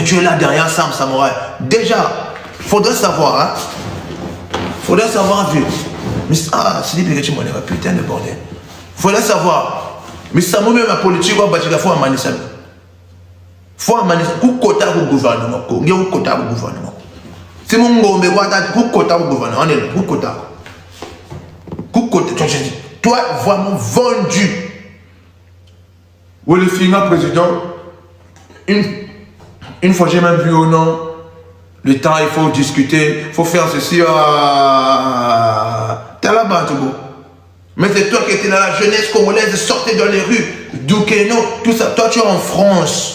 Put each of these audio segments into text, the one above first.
tu es là derrière Sam Samouraï. Déjà, faudrait savoir, hein. Faudrait savoir, vieux. Mais c'est dit que tu m'en es putain de bordel. Faudrait savoir. Mais ça m'a même la politique, il faut amener ça. Faut amener ça. Où quota au gouvernement. Où quota au gouvernement. C'est mon gombe, où quota au gouvernement. On est là, où quota. Où quota. Toi, vraiment vendu. Où le final président, une fois j'ai même vu au nom, le temps il faut discuter, il faut faire ceci. T'es là-bas, Togo. Mais c'est toi qui étais dans la jeunesse congolaise, sortez dans les rues, Doukeno, tout ça. Toi, tu es en France.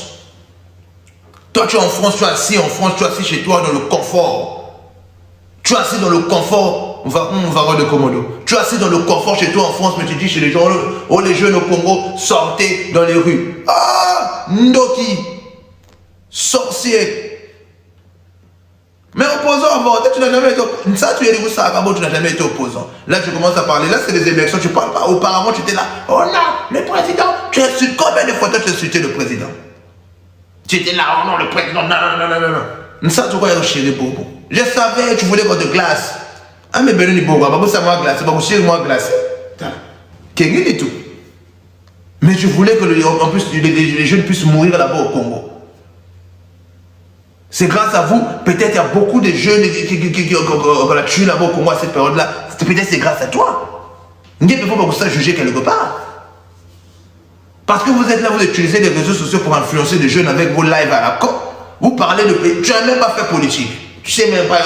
Toi, tu es en France, tu es assis en France, tu es assis chez toi dans le confort. Tu es assis dans le confort. On va voir de Komodo. Tu es assis dans le confort chez toi en France, mais tu dis chez les gens, oh les jeunes au Congo, sortez dans les rues. Ah, Ndoki, sorcier. Mais opposant avant, tu n'as jamais été opposant. Ça, tu es où ça, tu n'as jamais été opposant. Là, tu commences à parler. Là, c'est les élections, tu ne parles pas. Auparavant, tu étais là. Oh non, le président. Tu insultes combien de fois toi, tu as insulté le président? Tu étais là, oh non, le président. Non. Ça, tu vois, chéri Bobo. Je savais, tu voulais votre glace. Ah, mais ben, Bobo, ça m'a glacé. Moi glacé. Qu'est-ce que tout? Mais je voulais que, en plus, les jeunes puissent mourir là-bas au Congo. C'est grâce à vous, peut-être il y a beaucoup de jeunes qui ont tué là-bas au Congo à cette période-là. Peut-être c'est grâce à toi. Il ne faut pas que ça juger quelque part. Parce que vous êtes là, vous utilisez les réseaux sociaux pour influencer des jeunes avec vos lives à la con. Vous parlez de pays. Tu n'as même pas fait politique. Tu sais même pas,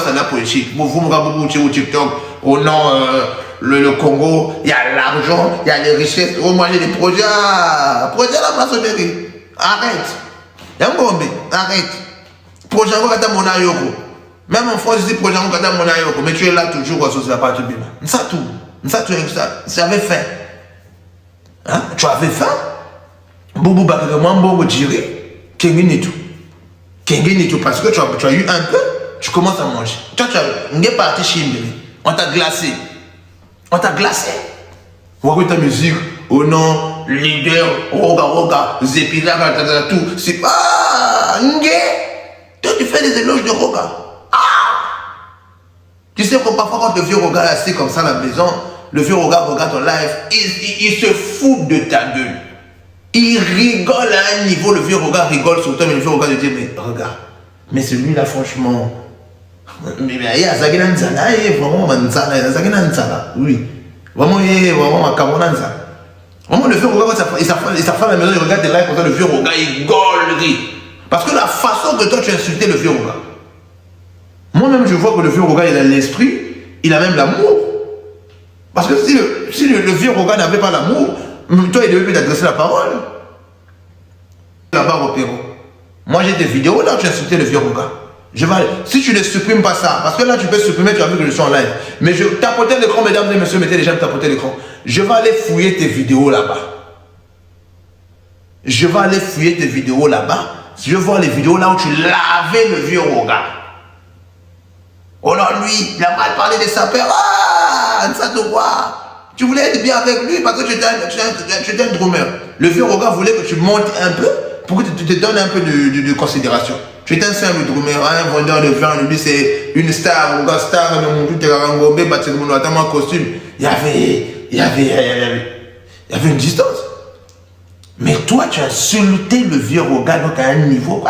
c'est la politique. Vous me regardez au TikTok, au nom, le Congo, il y a l'argent, il y a les richesses. Oh, moi j'ai des projets. Projets à la maçonnerie. Arrête. Arrête. Projet Kata Monayoko. Même en France, je dis projet Kata Monayoko. Mais tu es là toujours, ça ne pas tout bien. Ça tout. Tu avais faim. Hein? Tu avais faim. Boubou Bakagaman, Bobo Djiri. Kengenitu. Parce que tu as eu un peu, tu commences à manger. Toi, tu es parti chez Mbele. On t'a glacé. Voir ta musique, au nom, leader, Roga, Zepila, tout. C'est pas. Toi, tu fais des éloges de Roga. Tu sais que parfois, quand le vieux Roga est assis comme ça à la maison, le vieux Roga regarde ton live, il se fout de ta gueule. Il rigole à un niveau, le vieux Roga rigole sur toi, mais le vieux Roga te dit, mais regarde, mais celui-là, franchement, mais il y a Zagina Nzala, vraiment Zagina Nzala, oui. Vraiment, ma Kamonanza. Vraiment, le vieux Roga, il s'affaire à la maison, il regarde tes lives comme ça, le vieux Roga, il gueulerie. Parce que la façon que toi tu as insulté le vieux Roga, moi-même je vois que le vieux Roga il a l'esprit, il a même l'amour. Parce que si le vieux Roga n'avait pas l'amour, toi il devait t'adresser la parole. Là-bas au Pérou. Moi j'ai des vidéos là où tu as insulté le vieux Roga. Si tu ne supprimes pas ça, parce que là tu peux supprimer, tu as vu que je suis en live. Mais je tapotais l'écran, mesdames et messieurs, mettez les gens tapoter l'écran. Je vais aller fouiller tes vidéos là-bas. Je vais voir les vidéos là où tu lavais le vieux Roga. Oh non, lui, il a mal parlé de sa père. Ça te voit. Tu voulais être bien avec lui parce que tu étais un drummer. Le vieux Roga voulait que tu montes un peu pour que tu te donnes un peu de considération. Tu étais un simple drummer, un vendeur de vin. Lui, c'est une star, Roga star, un costume. Il y avait une distance. Mais toi, tu as insulté le vieux Roga donc à un niveau.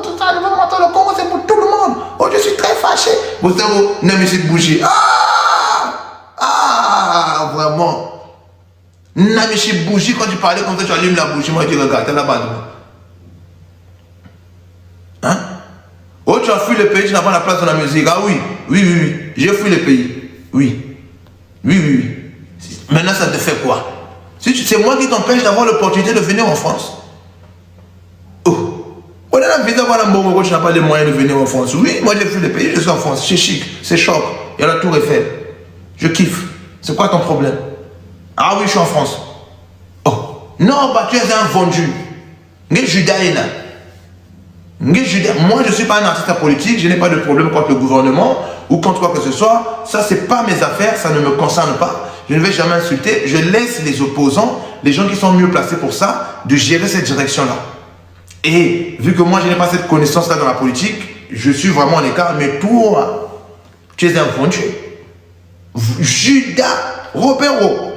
Tout ça, le Congo, c'est pour tout le monde. Oh, je suis très fâché. Vous savez, Namichi Bougie. Vraiment. Namichi Bougie, quand tu parlais comme ça, tu allumes la bougie. Moi, je dis, regarde, t'es là-bas. Hein? Oh, tu as fui le pays, tu n'as pas la place dans la musique. Ah oui. J'ai fui le pays. Oui. Maintenant, ça te fait quoi? C'est moi qui t'empêche d'avoir l'opportunité de venir en France. On a la visa, tu n'as pas les moyens de venir en France. Oui, moi j'ai vu le pays, je suis en France. C'est chic, c'est choc. Il y a la tour Eiffel. Je kiffe. C'est quoi ton problème? Ah oui, je suis en France. Oh. Non, bah tu es un vendu. Moi, je ne suis pas un artiste politique, je n'ai pas de problème contre le gouvernement ou contre quoi que ce soit. Ça, ce n'est pas mes affaires, ça ne me concerne pas. Je ne vais jamais insulter. Je laisse les opposants, les gens qui sont mieux placés pour ça, de gérer cette direction-là. Et vu que moi, je n'ai pas cette connaissance-là dans la politique, je suis vraiment en écart. Mais toi, tu es un vendu. Judas Ropero.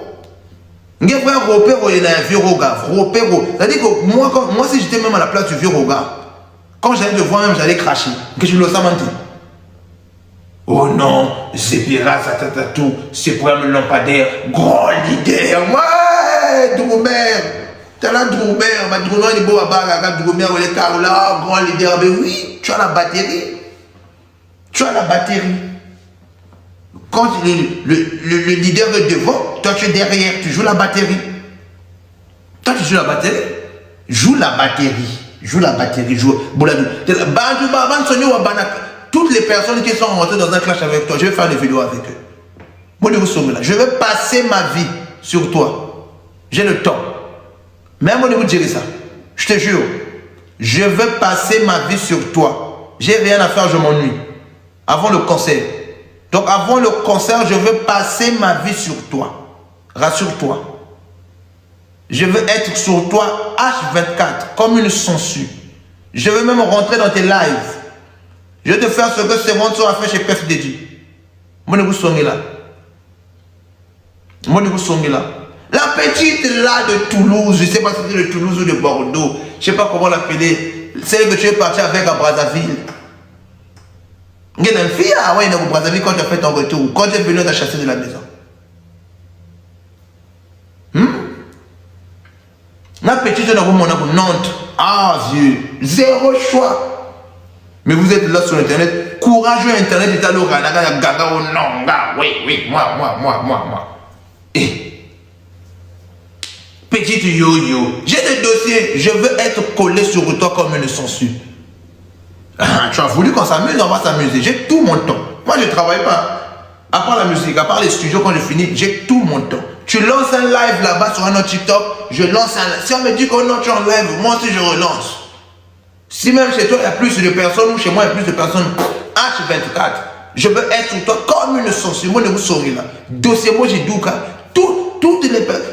Il y a un Ropero, il y a un vieux Roga. Ropero. C'est-à-dire que moi, si j'étais même à la place du vieux Roga, quand j'allais te voir même, j'allais cracher. Que je le savais. Oh non, c'est pirate, tout, c'est pour un lampadaire, grand leader. Ouais, Droumer. Tu as la Droumer, ma Droumer, il est beau à bas, Droumer, il est Carola, grand leader. Mais oui, tu as la batterie. Tu as la batterie. Quand le leader est devant, toi tu es derrière, tu joues la batterie. Toi tu joues la batterie. Joue la batterie. Joue la batterie. Joue. Toutes les personnes qui sont rentrées dans un clash avec toi, je vais faire des vidéos avec eux. Je vais passer ma vie sur toi. J'ai le temps. Même au niveau de gérer ça. Je te jure. Je vais passer ma vie sur toi. J'ai rien à faire, je m'ennuie. Avant le concert. Donc avant le concert, je veux passer ma vie sur toi. Rassure-toi. Je veux être sur toi H24 comme une censure. Je veux même rentrer dans tes lives. Je vais te faire ce que Semonso a fait chez Pef Dedi. Moi, vous songez là. Moi, vous songez là. La petite là de Toulouse, je ne sais pas si c'est de Toulouse ou de Bordeaux. Je ne sais pas comment l'appeler. Celle que tu es parti avec à Brazzaville. Il y a une fille à Brazzaville quand tu as fait ton retour. Quand tu es venu, tu as chassé de la maison. La petite là, vous Nantes. Ah, Dieu. Zéro choix. Mais vous êtes là sur Internet, courageux Internet, et alors, non, oui, moi. Et, petite yo-yo, j'ai des dossiers, je veux être collé sur toi comme une censure. Tu as voulu qu'on s'amuse, on va s'amuser, j'ai tout mon temps. Moi, je ne travaille pas. À part la musique, à part les studios, quand je finis, j'ai tout mon temps. Tu lances un live là-bas sur un autre TikTok, je lance un live. Si on me dit qu'on non, tu enlèves, moi aussi je relance. Si même chez toi il y a plus de personnes ou chez moi il y a plus de personnes, H24, je veux être sur toi comme une censure. Moi, ne vous saurez là. Dossier, moi j'ai douka, toutes les personnes.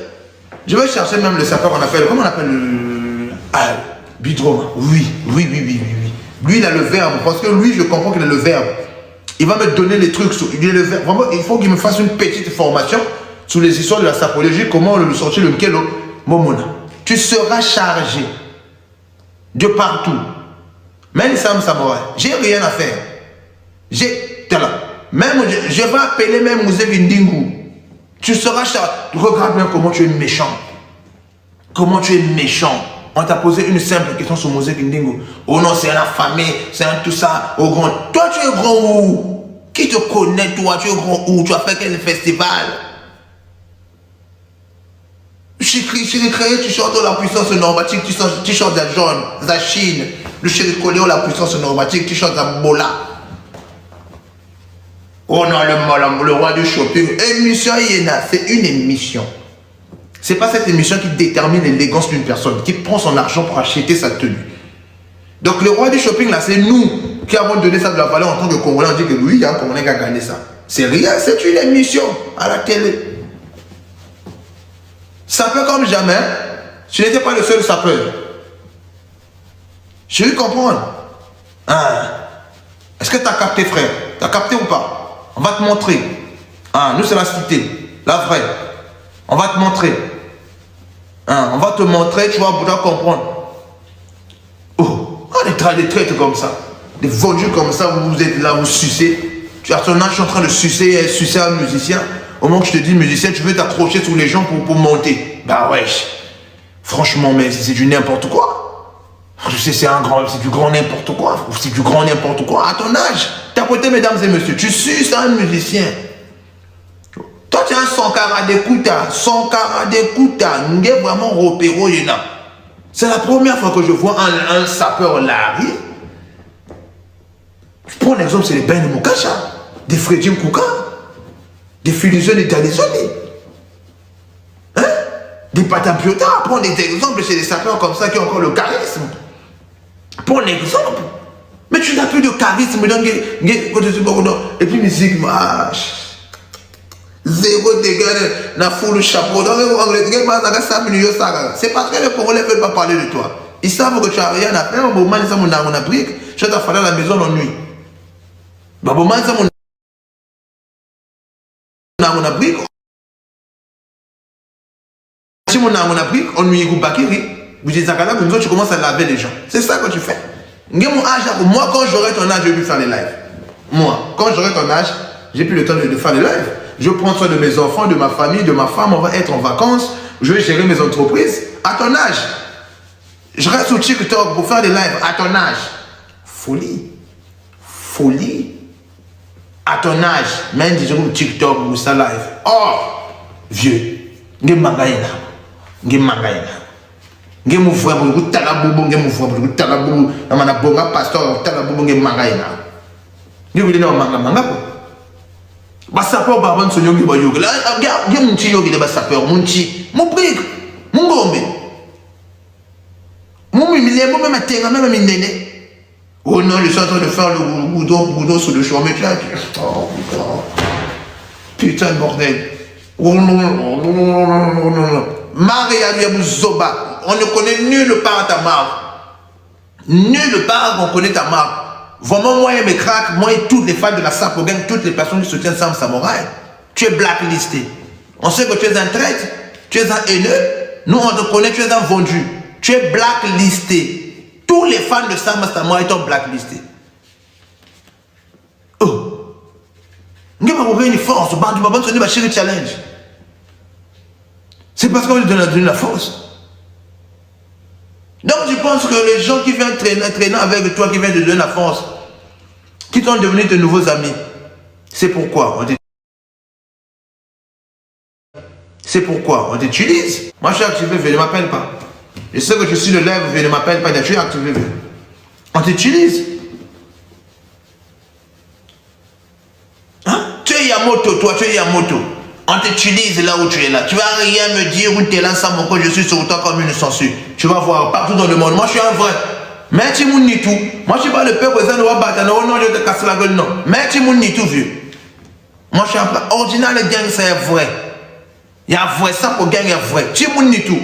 Je vais chercher même le sapeur qu'on appelle, comment on appelle le. Ah, Bidroma. Oui. Lui il a le verbe, parce que lui je comprends qu'il a le verbe. Il va me donner les trucs, il a le verbe. Vraiment, il faut qu'il me fasse une petite formation sur les histoires de la sapologie, comment le sortir le Mkelo Momona. Tu seras chargé. De partout. Même Sam Samouraï, j'ai rien à faire. Même je vais appeler même Mousse Vindingu. Tu seras chargé. Regarde bien comment tu es méchant. Comment tu es méchant. On t'a posé une simple question sur Mousse Vindingu. Oh non, c'est un affamé, c'est un tout ça. Oh grand. Toi, tu es grand où? Qui te connaît, toi? Tu es grand où? Tu as fait quel festival? Tu chantes la puissance normatique, tu chantes la jaune, la Chine, le chéricoléo, la puissance normatique, tu chantes la Bola. Oh non, le roi du shopping. Émission Yéna, c'est une émission. C'est pas cette émission qui détermine l'élégance d'une personne, qui prend son argent pour acheter sa tenue. Donc le roi du shopping là, c'est nous qui avons donné ça de la valeur en tant que Congolais. On dit que oui, il y a un Congolais qui a gagné ça. C'est rien, c'est une émission à la télé. Sapeur comme jamais, je n'étais pas le seul sapeur. Je veux comprendre. Est-ce que tu as capté, frère? Tu as capté ou pas? On va te montrer. Nous, c'est la cité, la vraie. On va te montrer. On va te montrer, tu vas pouvoir comprendre. Oh, des traites comme ça. Des vendus comme ça, vous êtes là, vous sucez. Tu as ton âge, je suis en train de sucer un musicien. Au moment que je te dis musicien, tu veux t'accrocher sur les gens pour monter. Bah wesh. Franchement, mais c'est du n'importe quoi. C'est du grand n'importe quoi. C'est du grand n'importe quoi. À ton âge, t'apportes, mesdames et messieurs, tu suces un musicien. Toi, tu es un Sankara d'Ekuta. Sankara d'Ekuta. Nous sommes vraiment Ropero Yena. C'est la première fois que je vois un sapeur Larry. Je prends l'exemple, c'est les Ben Mukacha, des Freddy Mkouka. Des Philisons et Dalizoni. Des Patampiota. Prends des exemples chez des sapeurs comme ça qui ont encore le charisme. Prends l'exemple. Mais tu n'as plus de charisme. Et puis musique, zéro dégât, n'a fou le chapeau. C'est parce que les Congolais ne veulent pas parler de toi. Ils savent que tu n'as rien à faire. Bon, man, ça mon Afrique. Tu vas faire à la maison la nuit. Bon, man, ça mon Afrique. Si mon Afrique, on nuit au Bakiri. Vous dites ça, tu commences à laver les gens. C'est ça que tu fais. Moi, quand j'aurai ton âge, je vais plus faire les lives. Moi, quand j'aurai ton âge, j'ai plus le temps de faire les lives. Je prends soin de mes enfants, de ma famille, de ma femme. On va être en vacances. Je vais gérer mes entreprises. À ton âge, je reste sur TikTok pour faire des lives. À ton âge, folie. Folie. À ton âge, même disons TikTok ou ça live. Oh, vieux. Nge mangaïna. Nge mangaïna. Nge mouvra pour le talaboubou. Nge mouvra pour le talaboubou. Namana bonga pasteur talaboubou nge mangaïna. Nge vile na manga manga ko. Basapeur baban sonyo nge ba yoga. Nge munchi yoga de basapeur munchi. Mon brique. Mon gombe. Mon mimile mo même tenga même minene. Oh non, je suis en train de faire le boudon sur le chemin. Oh putain de bordel. Oh non, non, non, non, non, non. Maria Zoba. On ne connaît nulle part ta marque. Nulle part on connaît ta marque. Vraiment, moi et mes cracks, moi et toutes les fans de la Sapogang, toutes les personnes qui soutiennent Sam Samouraï, tu es blacklisté. On sait que tu es un traître, tu es un haineux. Nous, on te connaît, tu es un vendu. Tu es blacklisté. Tous les fans de Sam Samouraï sont blacklistés. Oh. Il n'y a pas une force. Challenge. C'est parce qu'on lui donne la force. Donc je pense que les gens qui viennent traîner avec toi, qui viennent te donner la force, qui sont devenus de nouveaux amis, c'est pourquoi on t'utilise. Moi je suis activé, ne m'appelle pas. Je sais que je suis le lèvre, ne m'appelle pas, je suis activé. On t'utilise. Hein? Tu es Yamoto, toi, tu es Yamoto. On t'utilise là où tu es là. Tu vas rien me dire où tu es là sans mon corps, je suis sur toi comme une censure. Tu vas voir partout dans le monde. Moi, je suis un vrai. Mais tu m'en dis tout. Moi, je suis pas le peuple, ça ne va pas. Non, non, je te casse la gueule, non. Mais tu m'en dis tout, vieux. Moi, je suis un vrai. Ordinal, le gang, c'est vrai. Il y a vrai, ça pour gang, il y a vrai. Tu m'en dis tout.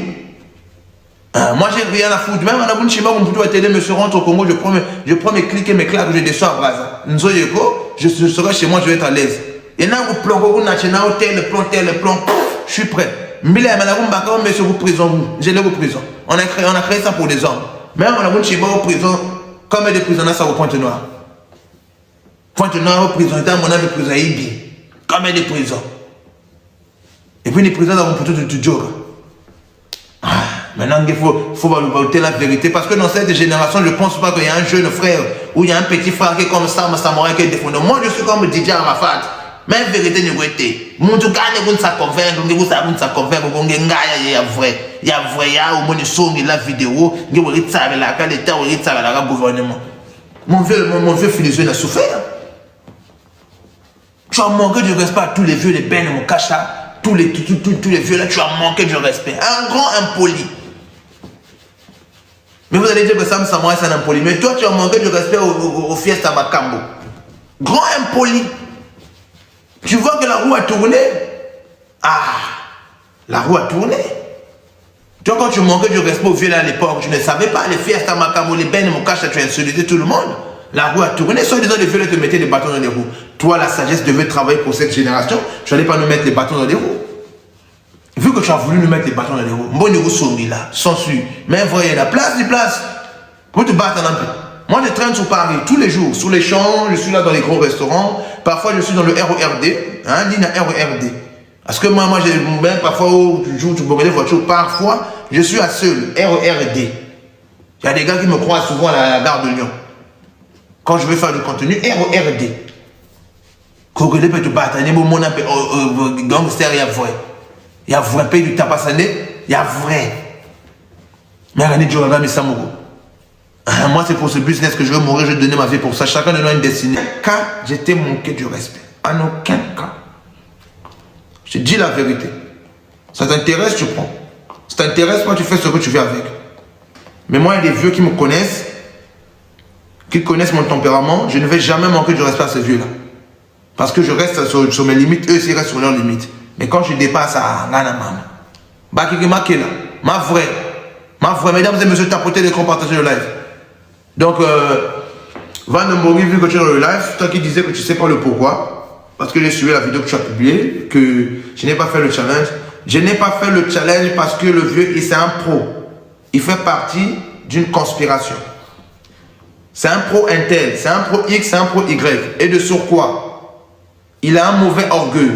Moi, j'ai rien à foutre. Même à la Chimba, on peut télé, me se rentre au Congo, je prends mes clics et mes claques, je descends à Braza. Je serai chez moi, je vais être à l'aise. Et là, vous plongez, tel plan, je suis prêt. Mais là, monsieur, vous prison, j'ai les prison. On a créé ça pour les hommes. Même on a vu chez moi aux prisons, comme des prisonniers, ça au Pointe-Noire. Pointe-Noire, aux prisons, dans mon âme, les prisons, Ibi. Comme des prisons. Et puis les prisons, on peut tout du job. Maintenant, il faut valider la vérité. Parce que dans cette génération, je ne pense pas qu'il y a un jeune frère ou il y a un petit frère qui est comme ça, Samouraï qui est défendu. Moi, je suis comme DJ Arafat. Mais la vérité, n'est pas été. Mon tout cas, ne vous convaincre, ne vous convaincre, il y a vrai. Il y a vrai, il y a au moins le son de la vidéo, il y a le temps, la qualité, il y a le gouvernement. Mon vieux philosophe a souffert. Tu as manqué de respect à tous les vieux, les bennes, mon cacha, tous les vieux là, tu as manqué de respect. Un grand impoli. Mais vous allez dire que Sam Samouraï c'est un impoli. Mais toi, tu as manqué de respect au Fiesta Makambo. Grand impoli. Tu vois que la roue a tourné. Ah, la roue a tourné. Toi, quand tu manquais de respect au vieux là à l'époque, tu ne savais pas, les Fiesta Makambo, les bennes, mon cacha, tu as insulté tout le monde. La roue a tourné. Soit disant les vieux te mettaient des bâtons dans les roues. Toi, la sagesse devait travailler pour cette génération. Tu n'allais pas nous mettre les bâtons dans les roues. Vu que tu as voulu nous mettre les bâtons dans les roues, bon niveau sommi là, censure. Mais voyez la place, pour te battre un peu. Moi, je traîne sur Paris tous les jours, sous les champs, je suis là dans les gros restaurants. Parfois, je suis dans le RERD, ligne à RERD. Parce que moi j'ai même parfois, tu joues, tu brûles les voitures, parfois, je suis à seul, RERD. Il y a des gars qui me croisent souvent à la gare de Lyon. Quand je veux faire du contenu, RERD. Quand je peux te battre, il y a un gangster, il y a vrai. Il y a vrai pays du tapassané, il y a vrai. Mais regardez, Djorana Missamogo. Moi, c'est pour ce business que je veux mourir, je vais donner ma vie pour ça. Chacun de nous a une destinée. Quand j'étais manqué du respect, en aucun cas. Je te dis la vérité. Ça t'intéresse, tu prends. Ça t'intéresse pas, tu fais ce que tu veux avec. Mais moi, il y a des vieux qui me connaissent, qui connaissent mon tempérament. Je ne vais jamais manquer du respect à ces vieux-là. Parce que je reste sur mes limites, eux aussi restent sur leurs limites. Mais quand je dépasse à Nana Mama, Bakiki Makela, ma vraie, Ma frère, mesdames et messieurs, tapotez l'écran, partagez le live. Donc, Van de Mori, vu que tu es dans le live, toi qui disais que tu ne sais pas le pourquoi, parce que j'ai suivi la vidéo que tu as publiée, que je n'ai pas fait le challenge. Je n'ai pas fait le challenge parce que le vieux, c'est un pro. Il fait partie d'une conspiration. C'est un pro Intel, c'est un pro X, c'est un pro Y. Et de surcroît, il a un mauvais orgueil.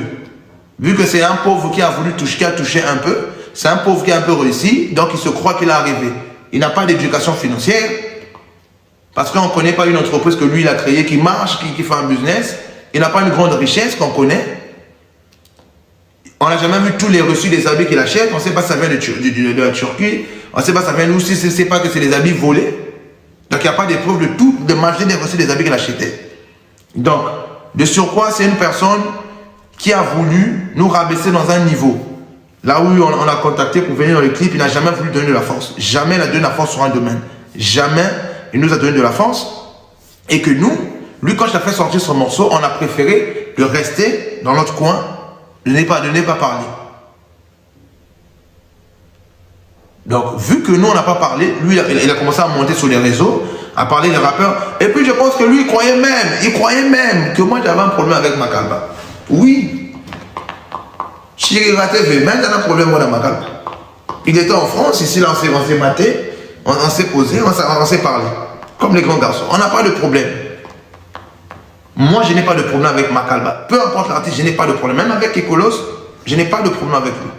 Vu que c'est un pauvre qui a voulu toucher, qui a touché un peu, c'est un pauvre qui a un peu réussi, donc il se croit qu'il est arrivé. Il n'a pas d'éducation financière, parce qu'on ne connaît pas une entreprise que lui, il a créée, qui marche, qui fait un business. Il n'a pas une grande richesse qu'on connaît. On n'a jamais vu tous les reçus des habits qu'il achète. On ne sait pas si ça vient de la Turquie. On ne sait pas si ça vient d'où, si on ne sait pas que c'est des habits volés. Donc il n'y a pas de preuve de tout, de marger des reçus des habits qu'il achetait. Donc, de surcroît, c'est une personne qui a voulu nous rabaisser dans un niveau. Là où on a contacté pour venir dans le clip, il n'a jamais voulu donner de la force. Jamais il n'a donné de la force sur un domaine. Jamais il nous a donné de la force. Et que nous, lui, quand je l'ai fait sortir son morceau, on a préféré de rester dans notre coin, de ne pas parler. Donc, vu que nous, on n'a pas parlé, lui, il a commencé à monter sur les réseaux, à parler des rappeurs. Et puis, je pense que lui, il croyait même que moi, j'avais un problème avec Makalba. Oui. Chirira TV, même j'avais un problème avec Makalba. Il était en France, ici, là, on s'est maté, on s'est posé, on s'est parlé. Comme les grands garçons. On n'a pas de problème. Moi, je n'ai pas de problème avec Makalba. Peu importe l'artiste, je n'ai pas de problème. Même avec Kekolos, je n'ai pas de problème avec lui.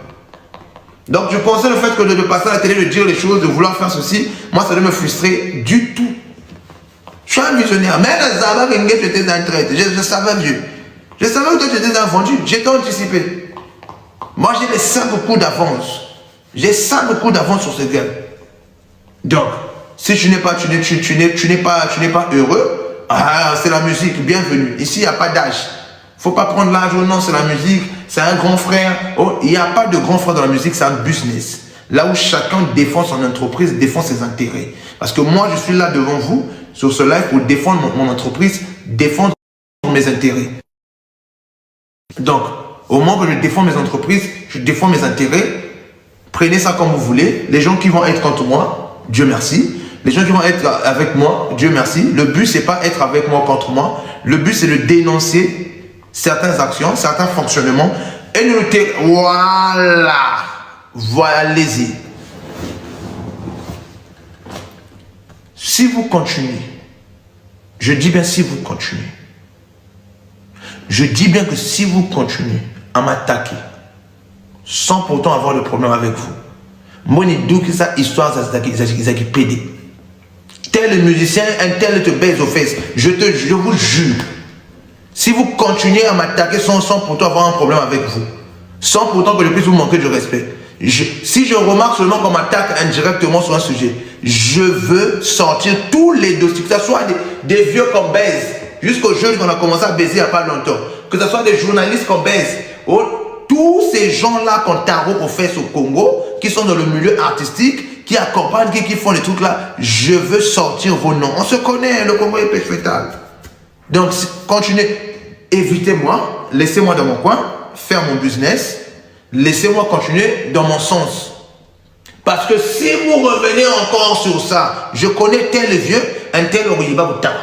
Donc, je pensais le fait que de passer à la télé, de dire les choses, de vouloir faire ceci, moi, ça devait me frustrer du tout. Je suis un visionnaire. Mais Zaba Genge, tu étais un traître. Je savais, vieux. Je savais que toi, tu étais un vendu. J'étais anticipé. Moi, j'ai les 5 coups d'avance. J'ai 5 coups d'avance sur ce gars. Donc, si tu n'es pas heureux, c'est la musique, bienvenue. Ici, il n'y a pas d'âge. Il ne faut pas prendre l'âge, non, c'est la musique, c'est un grand frère. Oh, il n'y a pas de grand frère dans la musique, c'est un business. Là où chacun défend son entreprise, défend ses intérêts. Parce que moi, je suis là devant vous, sur ce live, pour défendre mon entreprise, défendre mes intérêts. Donc, au moment que je défends mes entreprises, je défends mes intérêts, prenez ça comme vous voulez. Les gens qui vont être contre moi, Dieu merci. Les gens qui vont être avec moi, Dieu merci. Le but, c'est pas être avec moi, contre moi. Le but, c'est de dénoncer certaines actions, certains fonctionnements. Et nous voilà. Voilà, allez-y. Si vous continuez, je dis bien si vous continuez, je dis bien que si vous continuez à m'attaquer, sans pourtant avoir de problème avec vous, moi, je dis que ça, histoire, ça qui pédé. Tel musicien, un tel te baise aux fesses. Je vous jure. Si vous continuez à m'attaquer sans pourtant avoir un problème avec vous, sans pourtant que je puisse vous manquer de respect, si je remarque seulement qu'on m'attaque indirectement sur un sujet, je veux sortir tous les dossiers, que ce soit des vieux qu'on baise, jusqu'au jeune qu'on a commencé à baiser il n'y a pas longtemps, que ce soit des journalistes qu'on baise, tous ces gens-là qu'on tarot aux fesses au Congo, qui sont dans le milieu artistique, qui accompagnent, qui font les trucs là, je veux sortir vos noms. On se connaît, le Congo est péfétal. Donc, continuez, évitez-moi, laissez-moi dans mon coin, faire mon business, laissez-moi continuer dans mon sens. Parce que si vous revenez encore sur ça, je connais tel vieux, un tel Oriba Boutaku,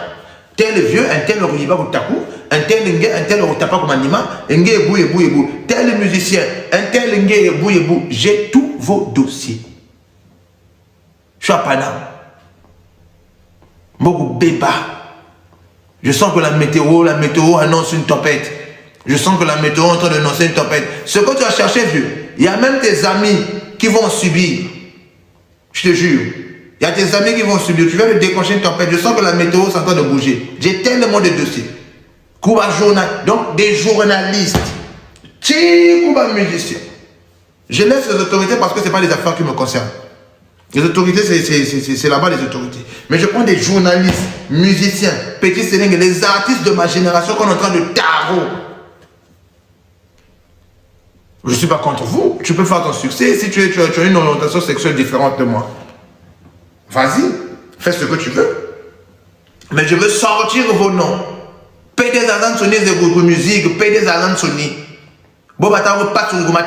tel vieux, un tel Oriba Boutaku, un tel Nge, un tel Orotapa comme Anima, Nge Ebou, tel musicien, un tel Nge Ebou, j'ai tous vos dossiers. Je suis à Paname. Mogu Beba. Je sens que la météo annonce une tempête. Je sens que la météo est en train d'annoncer une tempête. Ce que tu as cherché, vieux, il y a même tes amis qui vont subir. Je te jure. Il y a tes amis qui vont subir. Tu viens de déclencher une tempête. Je sens que la météo est en train de bouger. J'ai tellement de dossiers. Kuba journal, donc des journalistes. Kuba musiciens. Je laisse les autorités parce que ce n'est pas des affaires qui me concernent. Les autorités, c'est là-bas les autorités. Mais je prends des journalistes, musiciens, petits séringues, les artistes de ma génération qu'on est en train de tarot. Je ne suis pas contre vous. Tu peux faire ton succès si tu as une orientation sexuelle différente de moi. Vas-y, fais ce que tu veux. Mais je veux sortir vos noms. Paye des Alan Sony de groupe musique, paye des Alan Sony. Bon, bah, t'as pas sur le groupe.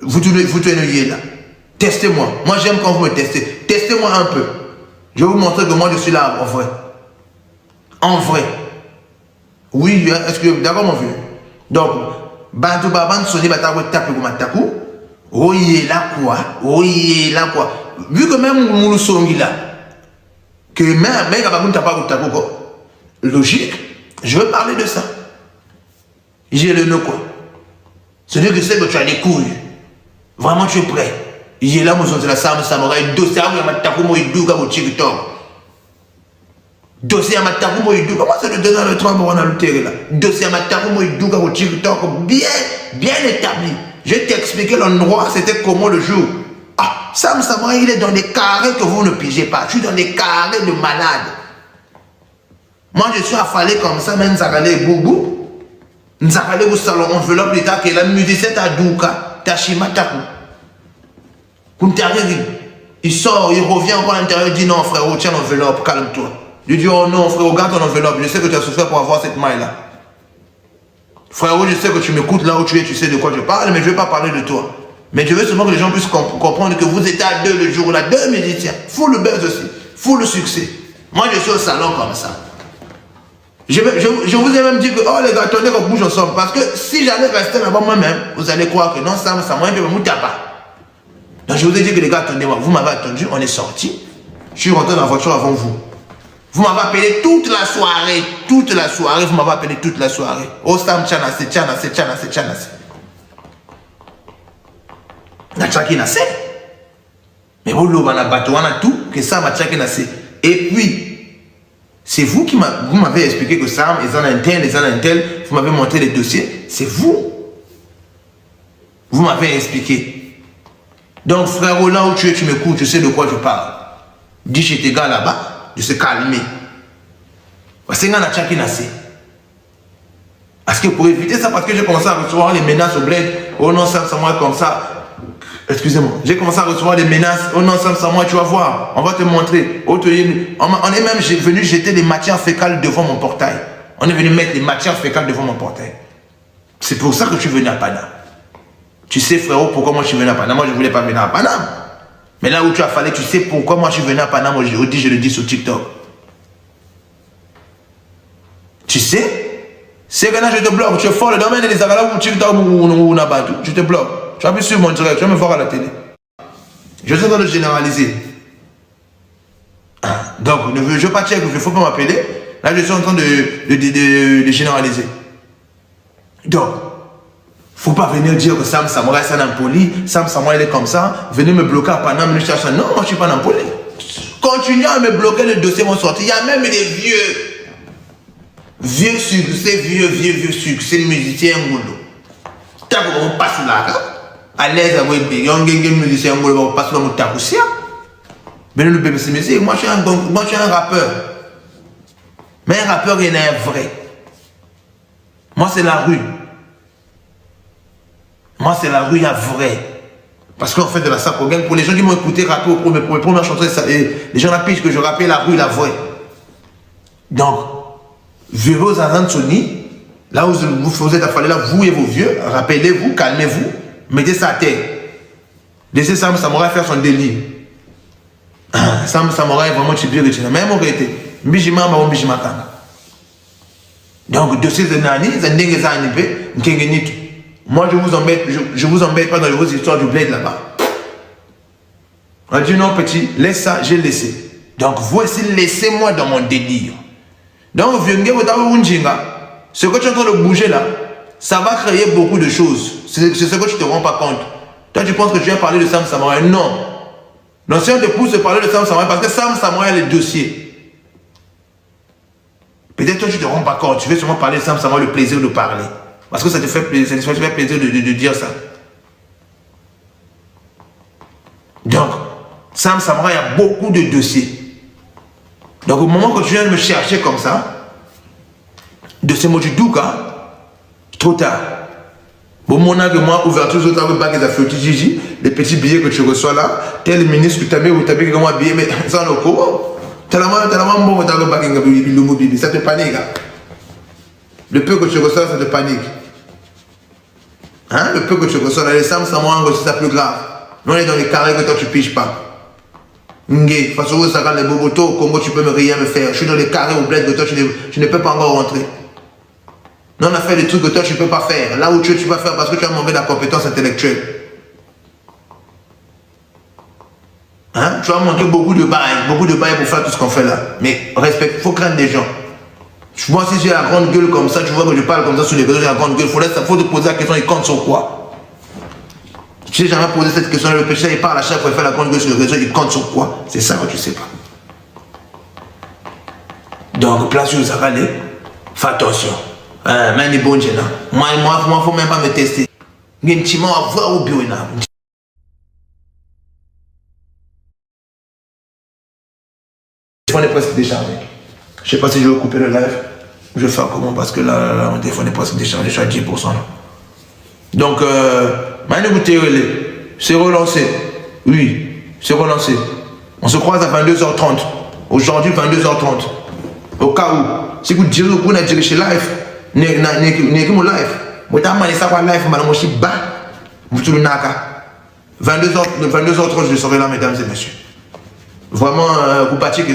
Vous tenez là. Testez-moi. Moi, j'aime quand vous me testez. Testez-moi un peu. Je vais vous montrer que moi, je suis là en vrai. En vrai. Oui, est-ce que... D'accord, mon vieux? Donc, Bantou Baban, Soni Batakou, Tapé, Matakou. Oui, là quoi? Oui, là quoi? Vu que même Moulou Songi là, que même Gabagoun Tapakou, Takou, logique, je veux parler de ça. J'ai le nœud quoi? C'est-à-dire que c'est que tu as des couilles. Vraiment, tu es prêt. Il est là, mon son, c'est la Sam Samouraï, dossier à Matakou, moi, il douga, mon TikTok. Dossier à Matakou, moi, il douga. Comment c'est le 2 ans, le 3 mois, on a le terrain là? Dossier à Matakou, moi, il douga, mon TikTok, bien établi. Je vais t'expliquer l'endroit, c'était comment le jour. Ah, Sam Samouraï, il est dans des carrés que vous ne pigez pas. Je suis dans des carrés de malades. Moi, je suis affalé comme ça, même Nzakale Boubou. Nzakale au salon, enveloppe l'état que la musicienne t'a douka, t'a chimatakou. Il sort, il revient encore à l'intérieur, il dit non frérot, tiens l'enveloppe, calme-toi. Je dis oh non frérot, garde ton enveloppe, je sais que tu as souffert pour avoir cette maille-là. Frérot, je sais que tu m'écoutes là où tu es, tu sais de quoi je parle, mais je ne vais pas parler de toi. Mais je veux seulement que les gens puissent comprendre que vous étiez à deux le jour-là, deux musiciens, full le buzz aussi, full le succès. Moi je suis au salon comme ça. Je vous ai même dit que, oh les gars, attendez qu'on bouge ensemble, parce que si j'allais rester là-bas moi-même, vous allez croire que non, ça moi, je me pas. Donc je vous ai dit que les gars, attendez-moi, vous m'avez attendu, on est sorti. Je suis rentré dans la voiture avant vous. Vous m'avez appelé toute la soirée, vous m'avez appelé toute la soirée. Oh Sam, tchanase. Na tchakinase. Mais vous l'avez na bateau, on a tout, que ça m'a tchakinase. Et puis, c'est vous qui m'avez expliqué que Sam, ils en ont un tel, vous m'avez montré les dossiers, c'est vous. Vous m'avez expliqué. Donc frérot, là où tu es, tu m'écoutes, je sais de quoi je parle. Dis chez tes gars là-bas, de se calmer. Parce que pour éviter ça, parce que j'ai commencé à recevoir les menaces au bled, oh non, ça moi comme ça. Excusez-moi, j'ai commencé à recevoir des menaces, oh non, ça moi, tu vas voir, on va te montrer. On est même venu jeter des matières fécales devant mon portail. On est venu mettre des matières fécales devant mon portail. C'est pour ça que je suis venu à Paname. Tu sais frérot pourquoi moi je suis venu à Paname. Moi je ne voulais pas venir à Paname. Mais là où tu as fallu, tu sais pourquoi moi je suis venu à Paname. Moi je le dis sur TikTok. Tu sais, c'est que là je te bloque. Tu es fort le domaine des agalas ou TikTok ou Nabatu. Je te bloque. Tu vas me suivre mon direct. Tu vas me voir à la télé. Je suis en train de généraliser. Donc je ne veux pas checker, il ne faut pas m'appeler. Là je suis en train de généraliser. Donc, faut pas venir dire que Sam Samouraï c'est un impoli, Sam Samouraï il est comme ça, venez me bloquer à Paname, me chercher. Non, moi je ne suis pas un impoli. Continuez à me bloquer, les dossiers vont sortir. Il y a même des vieux succès musiciens Ngolo. T'as vu comment on passe là, à l'aise avec des musiciens Ngolo, on passe là, on tape aussi. Mais le bébé c'est musique, moi je suis un rappeur. Mais un rappeur il est vrai. Moi c'est la rue. Moi, c'est la rue à vrai. Parce qu'on fait de la sapogaine. Pour les gens qui m'ont écouté rapper pour mes premières chansons, les gens rapident que je rappelle la rue, la vraie. Donc, Véro Zanzoni, là où vous êtes affalés, là, vous et vos vieux, rappelez-vous, calmez-vous, mettez ça à terre. Laissez Sam Samouraï faire son délire. Sam Samouraï, vraiment, tu es bien. Même aurait été. Mbijima, Mbijima Kanga. Donc, dossier de Nani, Zandenge Zanipe, Nkengenitu. Moi, je vous embête pas dans vos histoires du bled là-bas. On a dit non, petit, laisse ça, j'ai laissé. Donc, voici, laissez-moi dans mon délire. Donc, ce que tu es en train de bouger là, ça va créer beaucoup de choses. C'est ce que tu ne te rends pas compte. Toi, tu penses que tu viens parler de Sam Samouraï. Non. Non, si on te pousse à parler de Sam Samouraï, parce que Sam Samouraï a les dossiers. Peut-être toi, tu ne te rends pas compte. Tu veux seulement parler de Sam Samouraï, le plaisir de parler. Parce que ça te fait plaisir, de dire ça. Donc, Sam Samouraï a beaucoup de dossiers. Donc, au moment que tu viens de me chercher comme ça, de ces mots du Douka, trop tard. Bon, mon âge, moi, ouverture, les petits billets que tu reçois là, tel ministre, tu as mis comme un billet, mais ça n'a pas. Tellement bon, ça te panique. Le peu que tu reçois, ça te panique. Hein? Le peu que tu reçois, les Sam Samouraï, c'est ça plus grave. Nous, on est dans les carrés que toi, tu piges pas. Ngé, parce que ça, quand les bobotos au Congo, tu peux rien me faire. Je suis dans les carrés au bled que toi, tu ne peux pas encore rentrer. Nous, on a fait des trucs que toi, tu ne peux pas faire. Là où tu vas faire parce que tu as manqué de la compétence intellectuelle. Hein? Tu as manqué beaucoup de bails pour faire tout ce qu'on fait là. Mais respect, il faut craindre des gens. Moi, si j'ai la grande gueule comme ça, tu vois que je parle comme ça sur les réseaux, j'ai la grande gueule. Il faut te poser la question, il compte sur quoi? Tu n'as jamais posé cette question, le péché, il parle à chaque fois, il fait la grande gueule sur le réseau, il compte sur quoi? C'est ça que tu ne sais pas. Donc, place où ça va aller, fais attention. Mais les bons gens, moi, il ne faut même pas me tester. Il y a un petit mot à voir au bureau. Le téléphone est presque déchargé. Je ne sais pas si je vais couper le live. Je vais faire comment parce que là, mon téléphone est presque déchargé. Je suis à 10%. Là. Donc, c'est relancé. Oui, c'est relancé. On se croise à 22h30. Aujourd'hui, 22h30. Au cas où, si vous direz que vous n'êtes chez live, n'est que mon live. Vous avez ça quoi live, madame, je suis bas. Vous tournez naka. 22h30, je serai là, mesdames et messieurs. Vraiment, vous battez que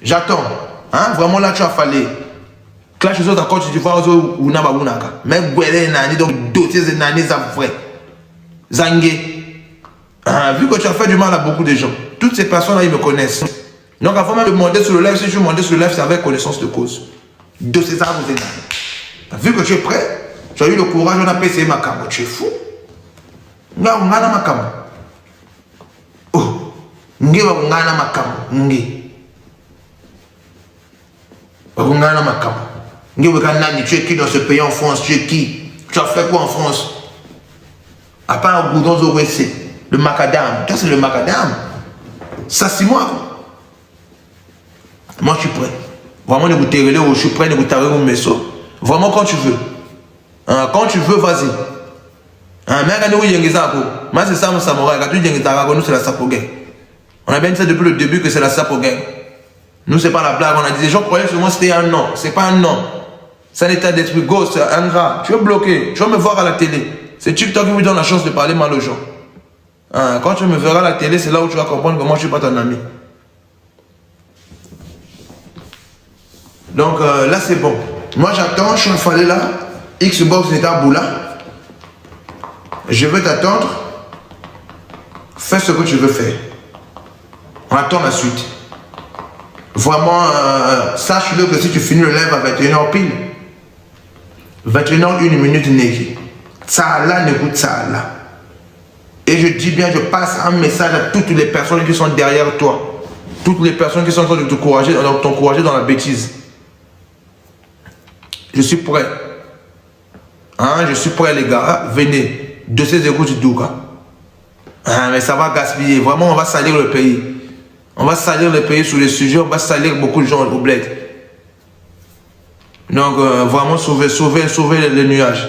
j'attends. Hein? Vraiment là, tu as fallu. Clash aux autres accords, tu vois, ou n'a pas bounaka. Mais Gwele nani, donc doté de nani, ça vrai. Zangé. Vu que tu as fait du mal à beaucoup de gens, toutes ces personnes-là, ils me connaissent. Donc avant même de demander sur le live, si je demandais sur le live, c'est avec connaissance de cause. De ces arbres et nani. Vu que tu es prêt, tu as eu le courage, on a essayé ma cam. Tu es fou. Nga ungana ma cam. Oh. Nge wa ungana ma cam. Nge. Wa ungana ma cam. Tu es qui dans ce pays en France? Tu es qui? Tu as fait quoi en France? À part un goudron au WC, le macadam. Ça, c'est le macadam. Ça, c'est moi. Moi, je suis prêt. Vraiment, je suis prêt de vous tarer mon messo. Vraiment, quand tu veux. Quand tu veux, vas-y. Moi, c'est ça, mon samouraï. Quand tu dis que nous, c'est la sapoguet. On a bien dit ça depuis le début que c'est la sapoguet. Nous, c'est pas la blague. On a dit, les gens croyaient que moi, c'était un nom. C'est pas un nom. C'est un état d'esprit gauche, c'est un gras. Tu es bloqué. Tu vas me voir à la télé. C'est TikTok qui me donne la chance de parler mal aux gens. Quand tu me verras à la télé, c'est là où tu vas comprendre que moi, je ne suis pas ton ami. Donc là, c'est bon. Moi, j'attends. Je suis affalé là. Xbox n'est à bout là. Je veux t'attendre. Fais ce que tu veux faire. On attend la suite. Vraiment, sache-le que si tu finis le live à 21h pile, 21h, 1 minute négé. Ça là, n'écoute ça là. Et je dis bien, je passe un message à toutes les personnes qui sont derrière toi. Toutes les personnes qui sont en train de t'encourager dans la bêtise. Je suis prêt. Je suis prêt les gars. Venez. De ces écoutes du Douga. Mais ça va gaspiller. Vraiment, on va salir le pays. On va salir le pays sur les sujets. On va salir beaucoup de gens au bled. Donc, vraiment sauver les nuages.